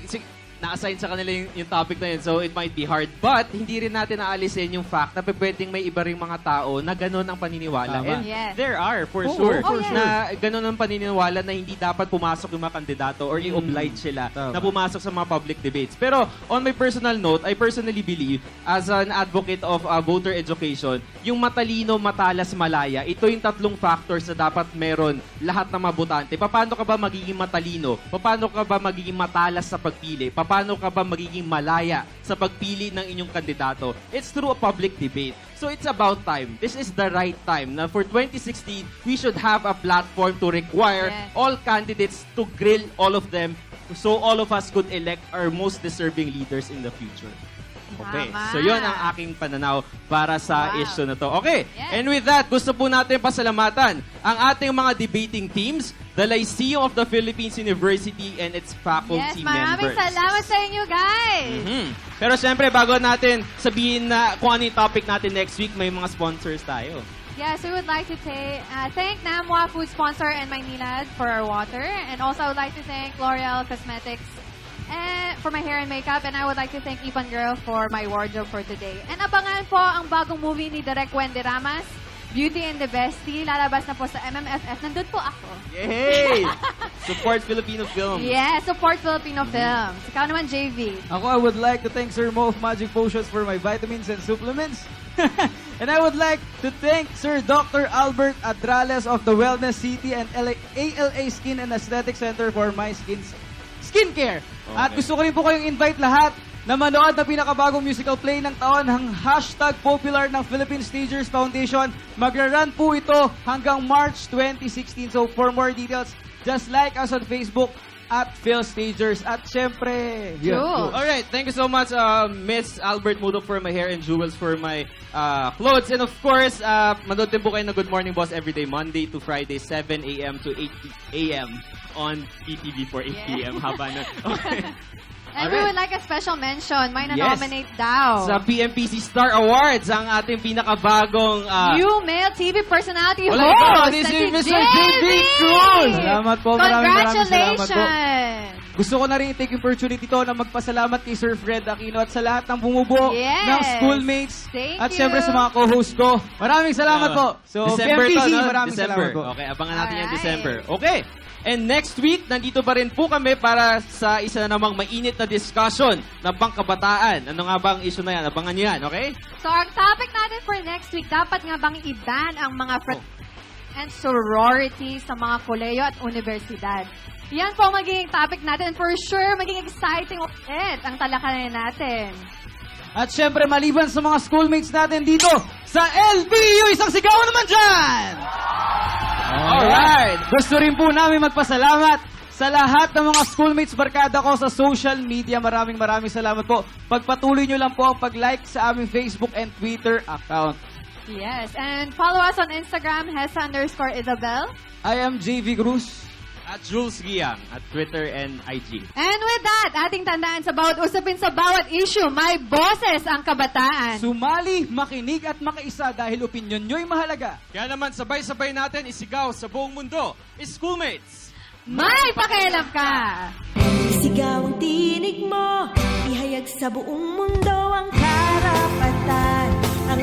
Kasi na-assign sa kanila yung topic na yun, so it might be hard. But, hindi rin natin naalisin yung fact na pwedeng may iba ring mga tao na ganun ang paniniwala. Tama. And Yes. there are, for Oo, sure, for sure. na ganun ang paniniwala na hindi dapat pumasok yung mga kandidato or i-oblige sila Tama. na pumasok sa mga public debates. Pero, on my personal note, I personally believe, as an advocate of voter education, yung matalino, matalas, malaya, ito yung tatlong factors na dapat meron lahat ng mga botante. Paano ka ba magiging matalino? Paano ka ba magiging matalas sa pagpili? Paano ka ba magiging malaya sa pagpili ng inyong kandidato? It's through a public debate. So it's about time. This is the right time. Na for 2016, we should have a platform to require all candidates to grill all of them so all of us could elect our most deserving leaders in the future. Okay. Tama. So yun ang aking pananaw para sa Wow. issue na to. Okay. Yes. And with that, gusto po natin pasalamatan ang ating mga debating teams, the Lyceum of the Philippines University and its faculty Yes, maraming members. salamat sa inyo, guys! Pero syempre, bago natin sabihin na kung ano yung topic natin next week, may mga sponsors tayo. Yes, we would like to thank Namwa Food Sponsor and Maynilad for our water. And also, I would like to thank L'Oreal Cosmetics for my hair and makeup. And I would like to thank Ipan Girl for my wardrobe for today. And abangan po ang bagong movie ni Direk Wendy Ramas, Beauty and the Bestie. Lalabas na po sa MMFF. Nandun po ako. Yay! Support Filipino film. Yes, support Filipino films. Ikaw naman, JV. Ako, I would like to thank Sir Mo of Magic Potions for my vitamins and supplements. And I would like to thank Sir Dr. Albert Adrales of the Wellness City and ALA Skin and Aesthetic Center for my skincare. At gusto ko rin po kayong invite lahat na manood ng pinakabagong musical play ng taon, ang hashtag popular ng Philippine Stagers Foundation. Magra-run po ito hanggang March 2016. So for more details, just like us on Facebook at Phil Stagers. At syempre, Alright, thank you so much, Miss Albert Mudo for my hair and Jewels for my clothes. And of course, manood din po kayo na Good Morning Boss every day, Monday to Friday, 7 a.m. to 8 a.m. on PTV for 8 p.m. Haba nun. Okay. And we would like a special mention. May na-nominate daw. Sa PMPC Star Awards, ang ating pinakabagong... New male TV personality Wala host. ito, na this si is Mr. JV Cruz. Salamat po, maraming salamat po. Congratulations! Gusto ko na rin i-take yung opportunity to na magpasalamat kay Sir Fred Aquino at sa lahat ng bumubuo Yes. ng schoolmates. Thank at you. syempre sa mga co-host ko. Maraming salamat po. So, December PMPC, to, no? maraming December. salamat po. Okay, abangan natin yung Alright. December. Okay. And next week, nandito pa rin po kami para sa isa na namang mainit na discussion ng pangkabataan. Ano nga ba ang issue na yan? Abangan nyo yan, okay? So, our topic natin for next week, dapat nga bang i-ban ang mga and sorority sa mga koleyo at universidad. Yan po ang magiging topic natin. For sure, magiging exciting ulit ang talakayan natin. At syempre, maliban sa mga schoolmates natin dito sa LBU, isang sigawan naman dyan! Alright! Gusto rin po namin magpasalamat sa lahat ng mga schoolmates barkada ko sa social media. Maraming salamat po. Pagpatuloy nyo lang po ang pag-like sa aming Facebook and Twitter account. Yes, and follow us on Instagram, Hesa_Isabel. I am JV Cruz. At Jules Giang at Twitter and IG. And with that, ating tandaan sa bawat usapin sa bawat issue, may boses ang kabataan. Sumali, makinig at makiisa dahil opinyon nyo'y mahalaga. Kaya naman sabay-sabay natin isigaw sa buong mundo, Schoolmates! May pakialam ka! Isigaw ang tinig mo, ihayag sa buong mundo ang karapatan, ang